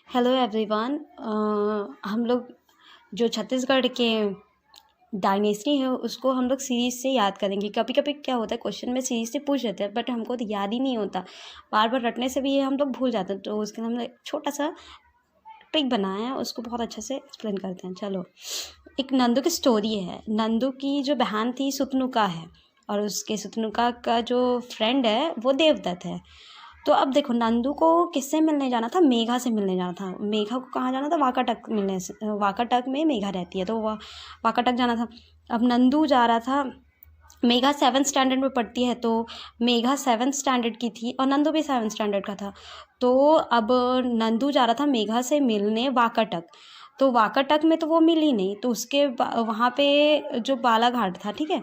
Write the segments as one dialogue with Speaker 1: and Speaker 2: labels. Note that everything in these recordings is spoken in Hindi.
Speaker 1: Hello everyone. हम लोग जो छत्तीसगढ़ के डायनेस्टी है उसको हम लोग सीरीज से याद करेंगे। कभी कभी क्या होता है, क्वेश्चन में सीरीज से पूछ लेते हैं बट हमको तो याद ही नहीं होता। बार बार रटने से भी ये हम लोग भूल जाते हैं, तो उसके लिए हमने एक छोटा सा ट्रिक बनाया है, उसको बहुत अच्छे से एक्सप्लेन करते हैं। चलो, एक नंदू की स्टोरी है। नंदू की जो बहन थी सुतनुका है, और उसके सुतनुका का जो फ्रेंड है वो देवदत्त है। तो अब देखो, नंदू को किससे मिलने जाना था? मेघा से मिलने जाना था। मेघा को कहाँ जाना था? वाकाटक मिलने से। वाकाटक में मेघा रहती है, तो वाकाटक जाना था। अब नंदू जा रहा था। मेघा 7th स्टैंडर्ड में पढ़ती है, तो मेघा 7th स्टैंडर्ड की थी और नंदू भी 7th स्टैंडर्ड का था। तो अब नंदू जा रहा था मेघा से मिलने वाकाटक। तो वाकाटक में तो वो मिली नहीं, तो उसके वहाँ पे जो बालाघाट था, ठीक है,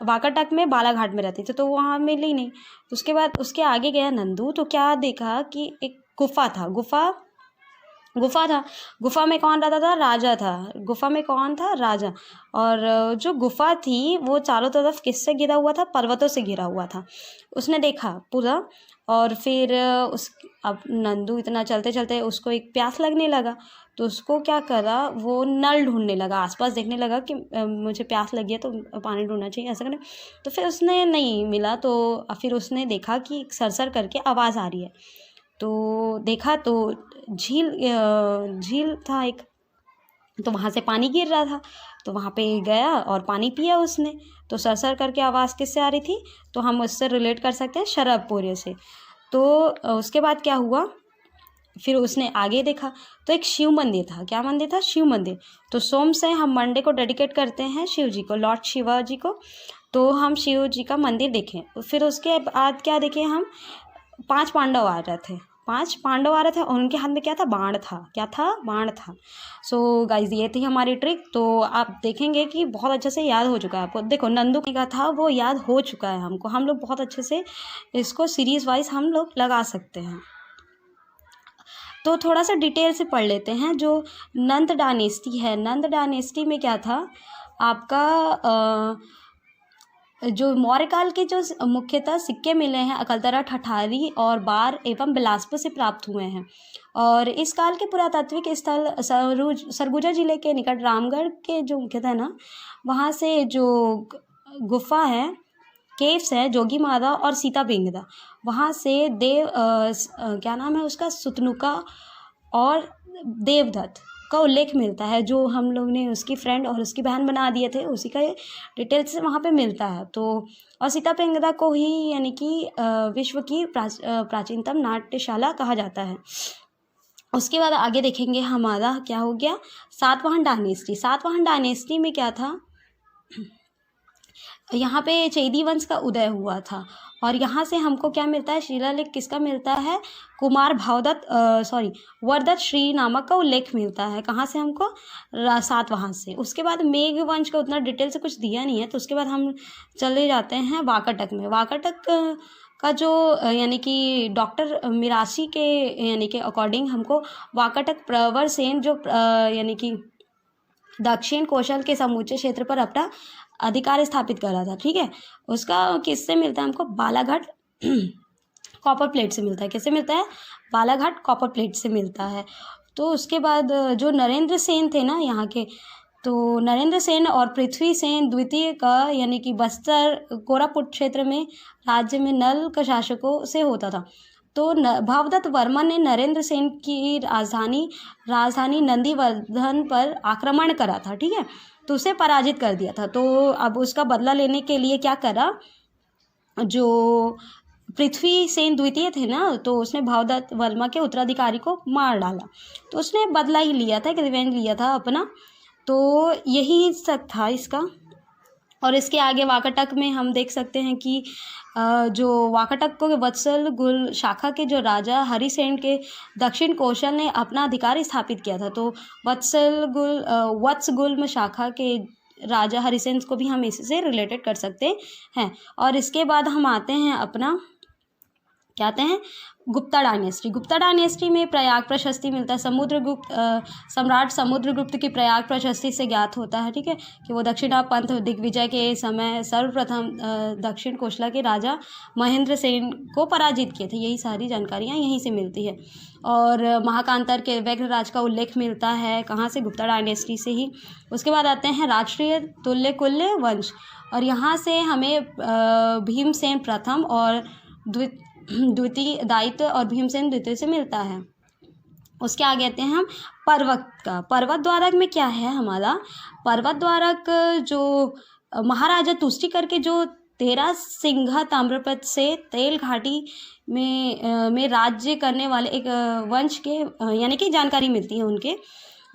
Speaker 1: वाकाटक में बालाघाट में रहती थी, तो वहाँ मिली नहीं। तो उसके बाद उसके आगे गया नंदू, तो क्या देखा कि एक गुफा था। गुफा था। गुफा में कौन रहता था? राजा था। गुफा में कौन था? राजा। और जो गुफा थी वो चारों तरफ किससे घिरा हुआ था? पर्वतों से घिरा हुआ था। उसने देखा पूरा। और फिर उस अब नंदू इतना चलते चलते उसको एक प्यास लगने लगा, तो उसको क्या करा, वो नल ढूंढने लगा, आसपास देखने लगा कि मुझे प्यास लगी है तो पानी ढूंढना चाहिए, ऐसा करने। तो फिर उसने नहीं मिला, तो फिर उसने देखा कि सरसर करके आवाज़ आ रही है। तो देखा तो झील था एक, तो वहाँ से पानी गिर रहा था। तो वहाँ पे गया और पानी पिया उसने। तो सरसर करके आवाज़ किससे आ रही थी? तो हम उससे रिलेट कर सकते हैं शरभपोरे से। तो उसके बाद क्या हुआ, फिर उसने आगे देखा तो एक शिव मंदिर था। क्या मंदिर था? शिव मंदिर। तो सोम से हम मंडे को डेडिकेट करते हैं शिव जी को, लॉर्ड शिवा जी को। तो हम शिव जी का मंदिर देखें। फिर उसके बाद क्या देखें हम? 5 पांडव आ रहे थे। 5 पांडव आ रहे थे और उनके हाथ में क्या था? बाण था। क्या था? बाण था। सो गाइज, ये थी हमारी ट्रिक। तो आप देखेंगे कि बहुत अच्छे से याद हो चुका है आपको। देखो, नंदू का था वो याद हो चुका है हमको। हम लोग बहुत अच्छे से इसको सीरीज वाइज हम लोग लगा सकते हैं। तो थोड़ा सा डिटेल से पढ़ लेते हैं। जो नंद डायनेस्टी है, नंद डायनेस्टी में क्या था आपका, जो मौर्य काल के जो मुख्यतः सिक्के मिले हैं अकलतरा, ठठारी और बार एवं बिलासपुर से प्राप्त हुए हैं। और इस काल के पुरातात्विक स्थल सरगुजा जिले के निकट रामगढ़ के जो मुख्यतः ना, वहाँ से जो गुफा है, केव्स है, जोगी माता और सीता पिंगला, वहाँ से क्या नाम है उसका, सुतनुका और देवदत्त का उल्लेख मिलता है। जो हम लोग ने उसकी फ्रेंड और उसकी बहन बना दिए थे, उसी का डिटेल्स से वहाँ पे मिलता है। तो और सीता पिंगला को ही यानी कि विश्व की प्राचीनतम नाट्यशाला कहा जाता है। उसके बाद आगे देखेंगे हमारा क्या हो गया, सातवाहन डायनेस्टी। सातवाहन डायनेस्टी में क्या था, यहाँ पे चेदी वंश का उदय हुआ था। और यहाँ से हमको क्या मिलता है? शिलालेख किसका मिलता है? कुमार भावदत्त वरदत्त श्री नामक का उल्लेख मिलता है। कहाँ से हमको? सातवाहन से। उसके बाद मेघ वंश का उतना डिटेल से कुछ दिया नहीं है, तो उसके बाद हम चले जाते हैं वाकाटक में। वाकाटक का जो यानी कि डॉक्टर मिरासी के यानी कि अकॉर्डिंग हमको वाकाटक प्रवर सेन जो यानी कि दक्षिण कौशल के समूचे क्षेत्र पर अपना अधिकार स्थापित करा था, ठीक है। उसका किससे मिलता है हमको? बालाघाट कॉपर प्लेट से मिलता है। किससे मिलता है? बालाघाट कॉपर प्लेट से मिलता है। तो उसके बाद जो नरेंद्र सेन थे ना यहाँ के, तो नरेंद्र सेन और पृथ्वी सेन द्वितीय का यानी कि बस्तर कोरापुट क्षेत्र में राज्य में नल का शासकों से होता था। तो भावदत्त वर्मा ने नरेंद्र सेन की राजधानी नंदीवर्धन पर आक्रमण करा था, ठीक है। तो उसे पराजित कर दिया था। तो अब उसका बदला लेने के लिए क्या करा, जो पृथ्वी सेन द्वितीय थे ना, तो उसने भावदत्त वर्मा के उत्तराधिकारी को मार डाला। तो उसने बदला ही लिया था, एक रिवेंज लिया था अपना। तो यही सब था इसका। और इसके आगे वाकाटक में हम देख सकते हैं कि जो वाकाटक को वत्सल गुल शाखा के जो राजा हरिसेन के दक्षिण कौशल ने अपना अधिकार स्थापित किया था। तो वत्स गुल्म शाखा के राजा हरिसेन को भी हम इससे रिलेटेड कर सकते हैं। और इसके बाद हम आते हैं अपना क्या आते हैं, गुप्ता डायनेस्टी। गुप्ता डायनेस्टी में प्रयाग प्रशस्ति मिलता है। समुद्रगुप्त सम्राट समुद्रगुप्त की प्रयाग प्रशस्ति से ज्ञात होता है, ठीक है, कि वो दक्षिणा पंथ दिग्विजय के समय सर्वप्रथम दक्षिण कोशला के राजा महेंद्र सेन को पराजित किए थे। यही सारी जानकारियाँ यहीं से मिलती है। और महाकांतर के व्यग्रराज का उल्लेख मिलता है कहाँ से, गुप्ता डायनेस्टी से ही। उसके बाद आते हैं राष्ट्रीय तुल्यकुल्य वंश, और यहाँ से हमें भीमसेन प्रथम और द्वितीय दायित्व और भीमसेन द्वितीय से मिलता है। उसके आगे आते हैं हम पर्वत का। पर्वत द्वारक में क्या है हमारा, पर्वत द्वारक जो महाराजा तुष्टिकर के जो 13 सिंघा ताम्रपत्र से तेल घाटी में राज्य करने वाले एक वंश के यानी कि जानकारी मिलती है उनके।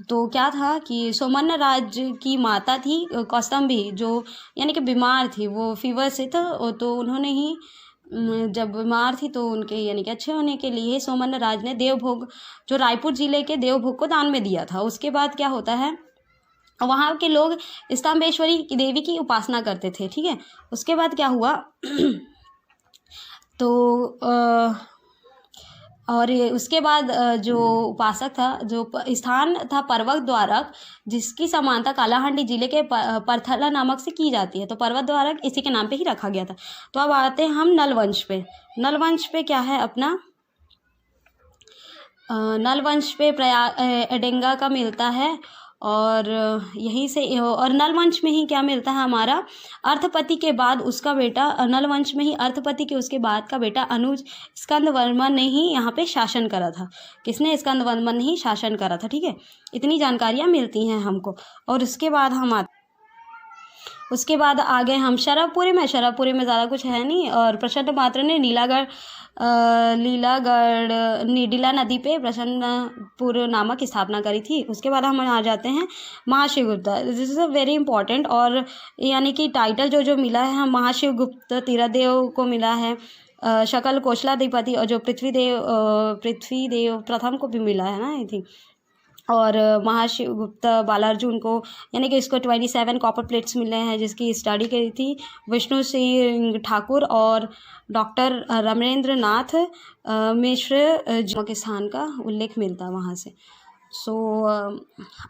Speaker 1: तो क्या था कि सोमन राज्य की माता थी कौस्तुंभी, जो यानी कि बीमार थी, वो फीवर से तो उन्होंने ही जब बीमार थी तो उनके यानी कि अच्छे होने के लिए सोमन राज ने देवभोग, जो रायपुर जिले के देवभोग को दान में दिया था। उसके बाद क्या होता है, वहाँ के लोग स्तंभेश्वरी की देवी की उपासना करते थे, ठीक है। उसके बाद क्या हुआ तो और उसके बाद जो उपासक था, जो स्थान था पर्वत द्वारक, जिसकी समानता कालाहांडी जिले के परथला नामक से की जाती है, तो पर्वत द्वारक इसी के नाम पे ही रखा गया था। तो अब आते हैं हम नलवंश पे। नलवंश पे क्या है अपना, नलवंश पे प्रयाग एडेंगा का मिलता है, और यहीं से, और नलवंश में ही क्या मिलता है हमारा, अर्थपति के बाद उसका बेटा, नलवंश में ही अर्थपति के उसके बाद का बेटा अनुज स्कंदवर्मन ने ही यहाँ पे शासन करा था। किसने, स्कंदवर्मन ने ही शासन करा था, ठीक है। इतनी जानकारियाँ मिलती हैं हमको। और उसके बाद आगे हम शरवपुरी में ज़्यादा कुछ है नहीं, और प्रचंड मात्र ने नीडिला नदी पे प्रसन्नपुर नामक की स्थापना करी थी। उसके बाद हम आ जाते हैं Mahashivagupta. This is a very important, और यानी कि टाइटल जो मिला है हम महाशिवगुप्त तीरदेव को मिला है, शकल कोशलाधिपति, और जो पृथ्वीदेव प्रथम को भी मिला है ना आई थिंक। और महाशिवगुप्त बालार्जुन को, यानी कि इसको 27 कॉपर प्लेट्स मिले हैं, जिसकी स्टडी करी थी विष्णु सिंह ठाकुर और डॉक्टर रमरेंद्र नाथ मिश्र जी के स्थान का उल्लेख मिलता है वहाँ से। So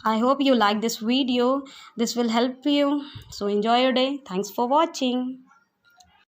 Speaker 1: I hope you like this video. This will help you. So enjoy your day. Thanks for watching.